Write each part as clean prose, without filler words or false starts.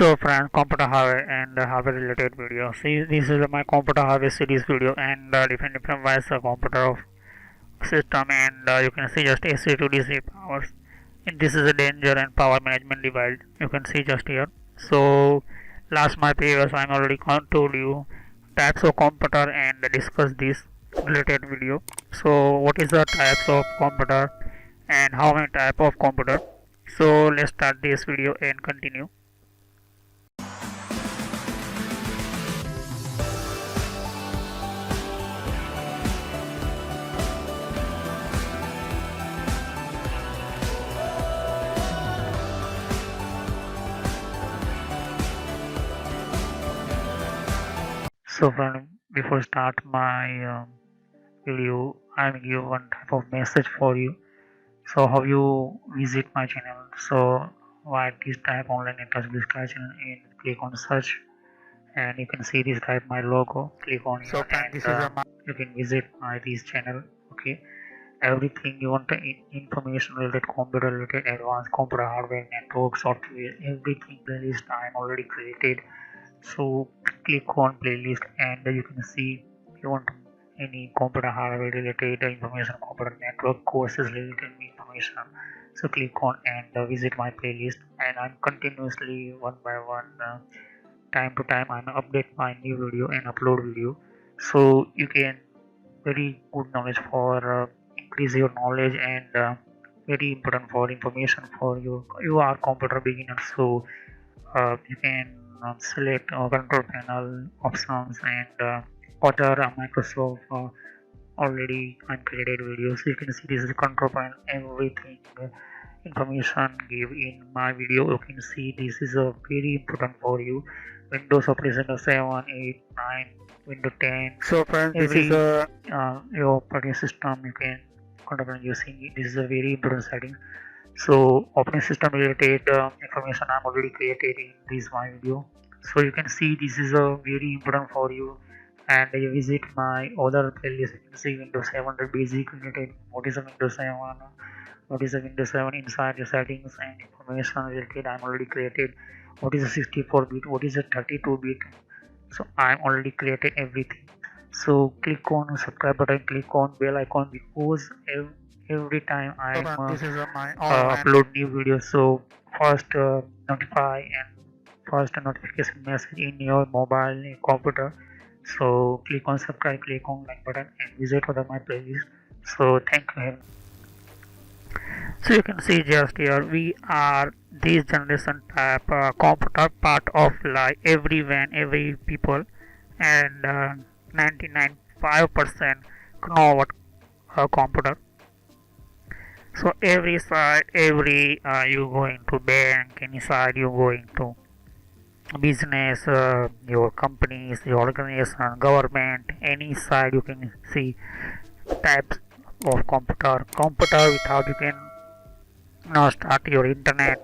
So friends, computer hardware and hardware related video. See, this is my computer hardware series video and different ways the computer system, and you can see just AC to DC powers. And this is a danger and power management device. You can see just here. So last my previous I'm already told you types of computer and discuss this related video. So what is the types of computer and how many type of computer? So let's start this video and continue. So friend, before start my video, I will give one type of message for you. So how you visit my channel? So why this type online interest discussion and click on search, and you can see this type my logo. Click on it, and this is you can visit my this channel. Okay, everything you want information related, computer related, advanced computer hardware, network, software, everything playlist I am already created. So click on playlist and you can see you want any computer hardware related information, computer network courses related information. So click on and visit my playlist, and I'm continuously one by one time to time I'm update my new video and upload video. So you can very good knowledge for increase your knowledge, and very important for information for you are computer beginner. So you can select control panel options and other Microsoft already uncreated videos. So you can see this is the control panel, everything information give in my video. You can see this is a very important for you. Windows operation 7, 8, 9, Windows 10. So friends, this is your operating system you can control using. This is a very important setting. So operating system related information I'm already created in this my video. So you can see this is a very important for you, and you visit my other playlist. You can see Windows 7 basic related. What is a Windows 7? What is a Windows 7 inside the settings and information related I'm already created. What is a 64-bit? What is a 32-bit? So I'm already created everything. So click on subscribe button, click on bell icon, because every time I upload new videos, so first notify and first notification message in your mobile computer. So click on subscribe, click on like button, and visit other my playlist. So thank you. So you can see just here we are this generation type computer part of like every people, and 99.5% know what computer. So every side, you going to bank, any side you going to business, your companies, your organization, government, any side you can see types of computer. Computer without you can not start your internet,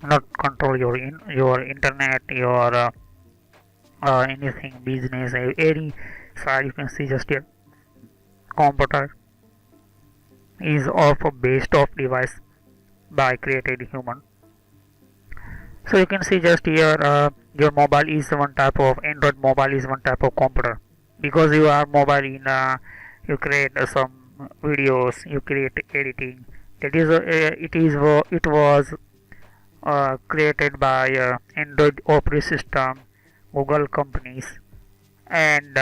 not control your internet, your anything business, any side you can see just here. Computer is of a based of device by created human. So you can see just here your mobile is one type of Android mobile is one type of computer, because you are mobile in you create some videos, you create editing. That is it was created by Android operating system, Google companies, and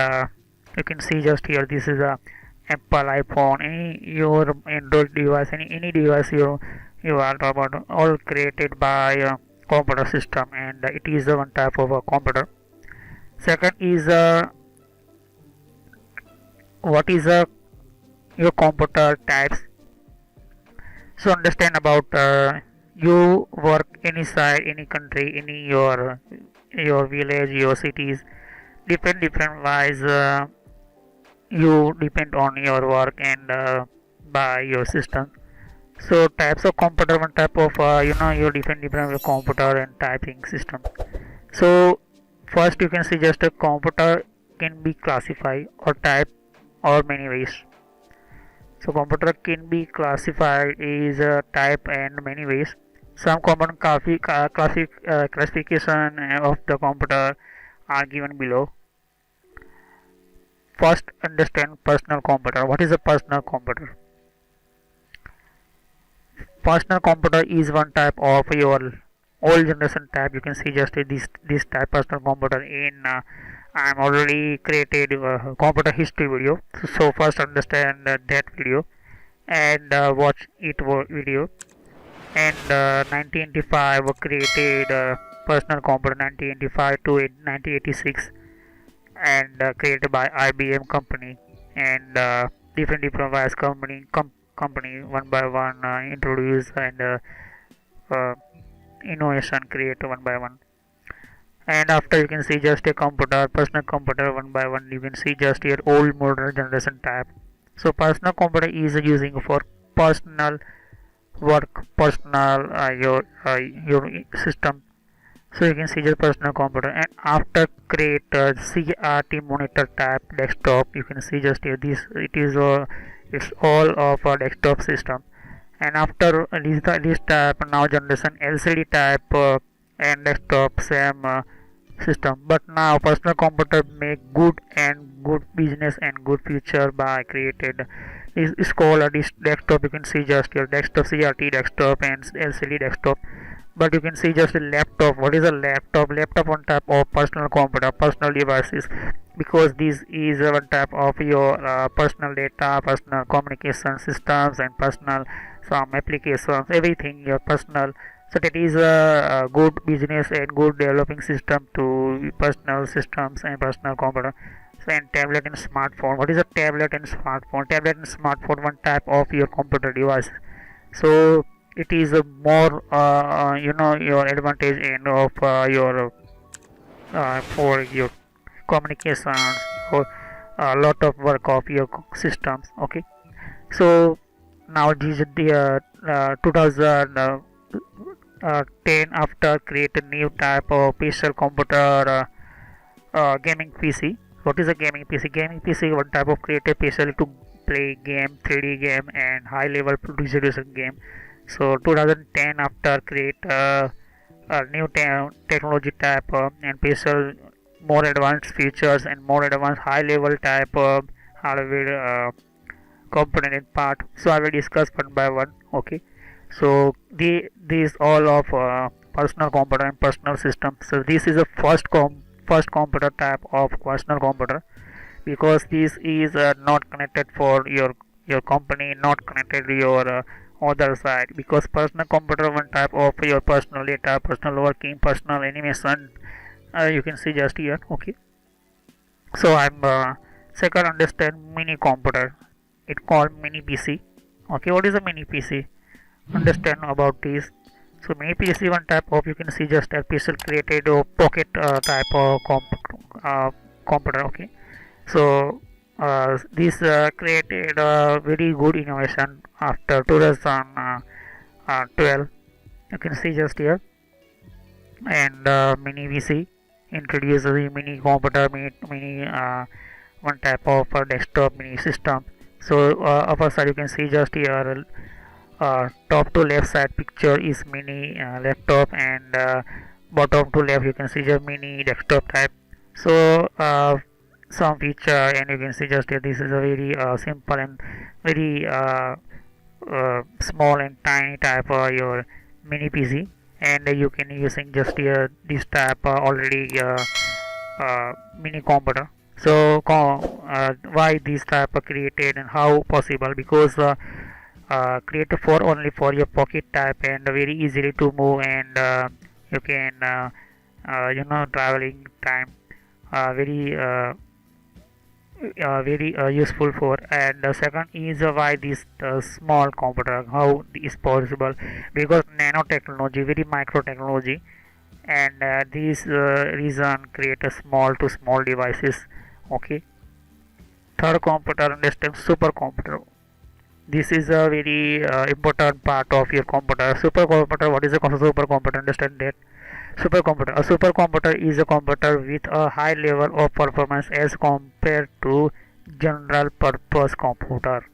you can see just here this is a Apple, iPhone, any your Android device, any device you are about, all created by computer system, and it is one type of a computer. Second is what is your computer types. So understand about you work any side, any country, any your village, your cities, different wise. You depend on your work and by your system. So types of computer, one type of you different computer and typing system. So first you can see just a computer can be classified or type or many ways. So computer can be classified is a type and many ways. Some common classification of the computer are given below. First, understand personal computer. What is a personal computer? Personal computer is one type of your old generation type. You can see just this type personal computer in I am already created computer history video. So first understand that video and watch it video. And 1985 created personal computer 1985 to 1986 and created by IBM company and different device company one by one introduce and innovation create one by one. And after you can see just a computer personal computer one by one. You can see just your old modern generation type. So personal computer is using for personal work, personal your system. So you can see your personal computer. And after create CRT monitor type desktop, you can see just here this it is it's all of a desktop system. And after this type now generation LCD type and desktop same system. But now personal computer make good business and good future by created is called this desktop. You can see just your desktop CRT desktop and LCD desktop. But you can see just a laptop. What is a laptop? Laptop one type of personal computer, personal devices, because this is one type of your personal data, personal communication systems, and personal some applications, everything your personal. So that is a good business and good developing system to personal systems and personal computer. So and tablet and smartphone. What is a tablet and smartphone? Tablet and smartphone one type of your computer device. So it is a more your advantage and of your for your communications or a lot of work of your systems. Okay, so now this is the 2010 after create a new type of special computer gaming PC. What is a gaming PC? Gaming PC one type of created specially to play game, 3D game and high level resolution game. So 2010 after create a new technology type and special more advanced features and more advanced high level type of hardware component and part. So I will discuss one by one. Okay, so these all of personal computer and personal system. So this is a first computer type of personal computer, because this is not connected for your company, not connected to your other side, because personal computer one type of your personal data, personal working, personal animation. You can see just here. Okay, so I'm second understand mini computer. It called mini PC. Okay, what is a mini PC? Understand about this. So mini PC one type of, you can see just a special created pocket type of computer. Okay, so this created a very good innovation after 2012. You can see just here. And mini PC introduces a mini computer, mini one type of desktop mini system. So upper side you can see just here top to left side picture is mini laptop, and bottom to left you can see just mini desktop type. So some feature, and you can see just here this is a very simple and very small and tiny type of your mini PC, and you can using just here this type already mini computer. So why this type of created and how possible? Because created for only for your pocket type and very easily to move, and you can traveling time very useful for. And second is why this small computer, how is possible? Because nanotechnology, very micro technology, and this reason create a small to small devices. Okay, third computer, understand supercomputer. This is a very important part of your computer. Supercomputer, what is a supercomputer? Understand that supercomputer, a supercomputer is a computer with a high level of performance as compared to general purpose computer.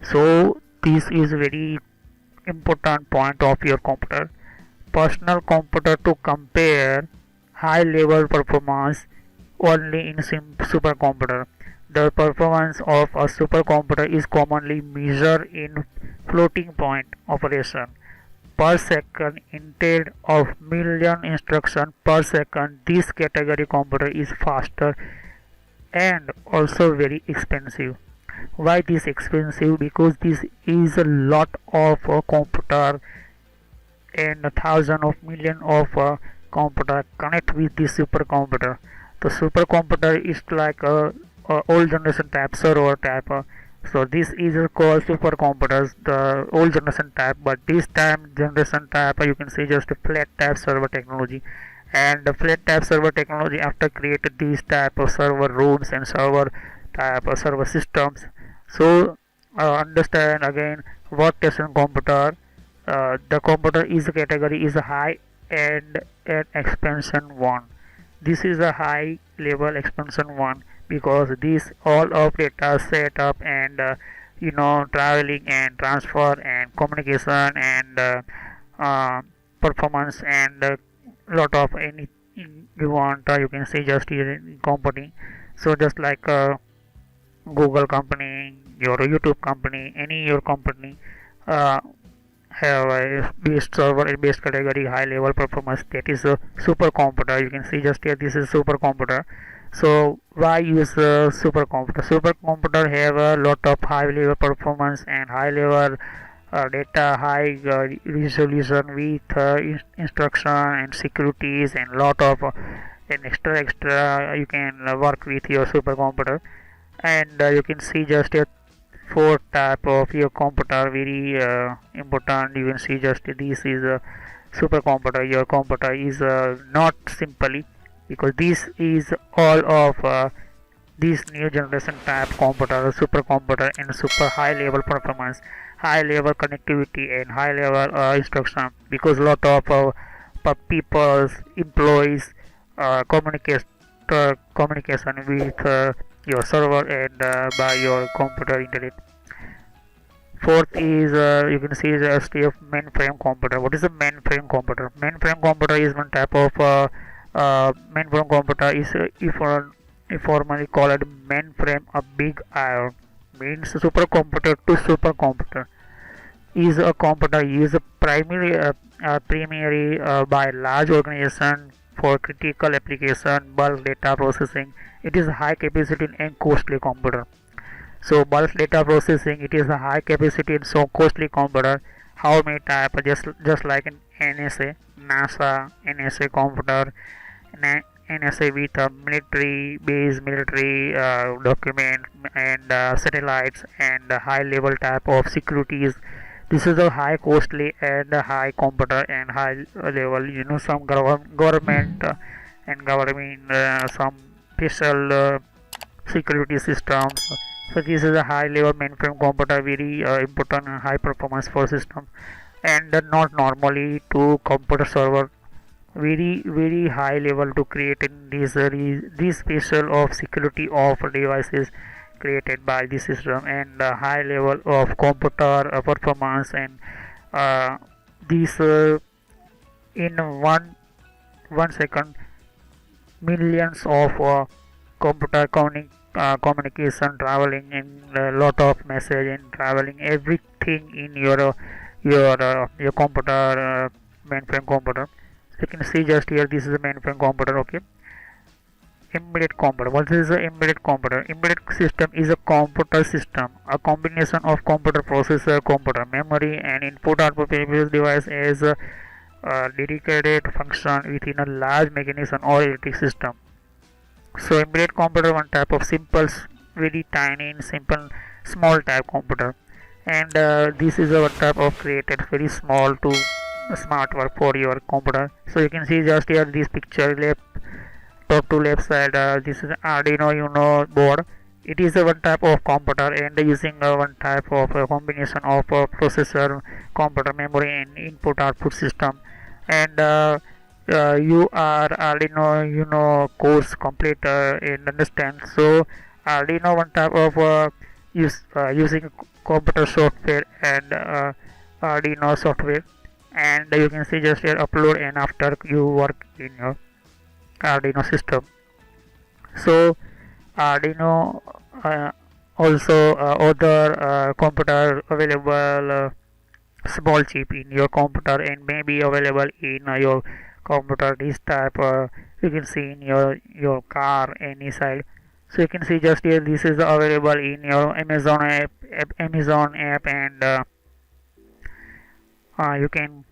So this is very important point of your computer. Personal computer to compare high level performance only in supercomputer. The performance of a supercomputer is commonly measured in floating point operation per second instead of million instructions per second. This category computer is faster and also very expensive. Why this expensive? Because this is a lot of computer and a thousand of million of computer connect with this supercomputer. The supercomputer is like a old generation type server type. So this is called supercomputers, the old generation type. But this time generation type, you can say just a flat type server technology. And the flat type server technology after created these type of server rooms and server type of server systems. So understand again what station computer. The computer is a category is a high end and expansion one. This is a high level expansion one because this all of data setup and traveling and transfer and communication and performance and lot of anything you want you can say just here in company. So just like Google company, your YouTube company, any your company have a based server and based category high level performance, that is a supercomputer. You can see just here this is supercomputer. So why use a supercomputer? Supercomputer have a lot of high level performance and high level data, high resolution with instruction and securities and lot of and extra you can work with your supercomputer. And you can see just here four type of your computer very important. You can see just this is a supercomputer. Your computer is not simply because this is all of this new generation type computer, supercomputer and super high level performance, high level connectivity and high level instruction, because lot of people's employees communication with your server and by your computer internet. Fourth is you can see the ST of mainframe computer. What is a mainframe computer? Mainframe computer is one type of mainframe computer is informally called mainframe. A big iron means supercomputer to supercomputer is a computer used primarily by large organization for critical application, bulk data processing. It is a high capacity and costly computer. So bulk data processing, it is a high capacity and so costly computer. How many type? Just like an NSA, NASA, NSA computer, NSA with a military base, military document and satellites and high level type of securities. This is a high costly and high computer and high level. Some government and government some special security systems. So this is a high level mainframe computer, very important high performance for system, and not normally to computer server, very high level to create in this special of security of devices created by this system, and high level of computer performance and this in one second millions of computer communication traveling in a lot of message and traveling everything in your computer mainframe computer. So you can see just here this is a mainframe computer. Okay, embedded computer. What is an embedded computer? Embedded system is a computer system, a combination of computer processor, computer memory and input output device as a dedicated function within a large mechanism or electric system. So embedded computer one type of simple, very tiny and simple small type computer, and this is a one type of created very small to smart work for your computer. So you can see just here this picture left top to left side. This is Arduino Uno board. It is a one type of computer and using one type of combination of processor, computer memory and input output system. And you are Arduino course complete and understand. So Arduino one type of using computer software and Arduino software, and you can see just here upload and after you work in your Arduino system. So Arduino also other computer available small chip in your computer and may be available in your computer. This type you can see in your car any side. So you can see just here this is available in your Amazon app, and you can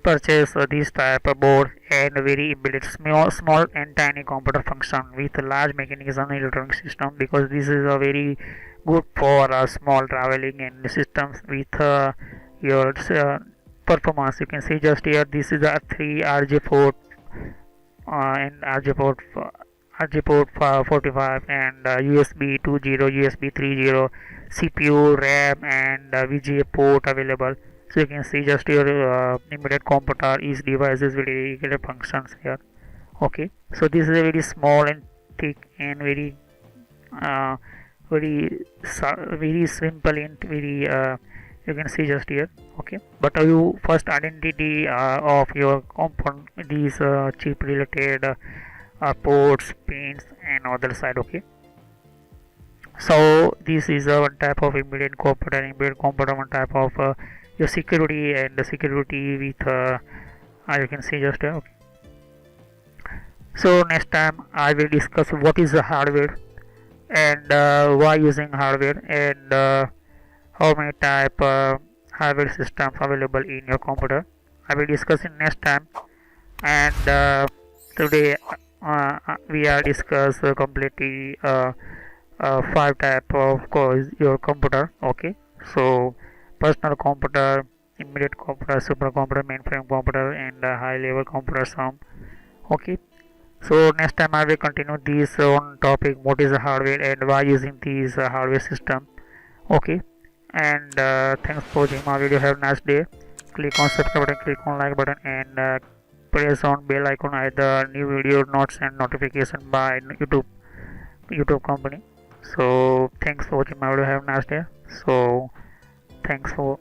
purchase this type of board and very embedded small and tiny computer function with a large mechanism electronic system, because this is a very good for small traveling and systems with your performance. You can see just here this is a 3 RJ port and RJ port 45 and USB 20, USB 30, CPU, RAM and VGA port available. So you can see just your embedded computer each devices with dedicated functions here. Okay, so this is a very small and thick and very very simple and very you can see just here. Okay, but you first identity of your component, these chip related ports, pins and other side. Okay, so this is one type of embedded computer, one type of your security and the security with you can see just here. Okay. So next time I will discuss what is the hardware and why using hardware, and how many type hardware systems available in your computer. I will discuss in next time, and today we are discuss completely 5 type of your computer. Okay, so personal computer, embedded computer, supercomputer, mainframe computer and high level computer some. Okay, so next time I will continue this on topic what is the hardware and why using these hardware system. Okay, and thanks for watching my video. Have a nice day. Click on subscribe button, click on like button and press on bell icon, either new video notes and notification by YouTube company. So thanks for watching my video. Have a nice day. So thank you.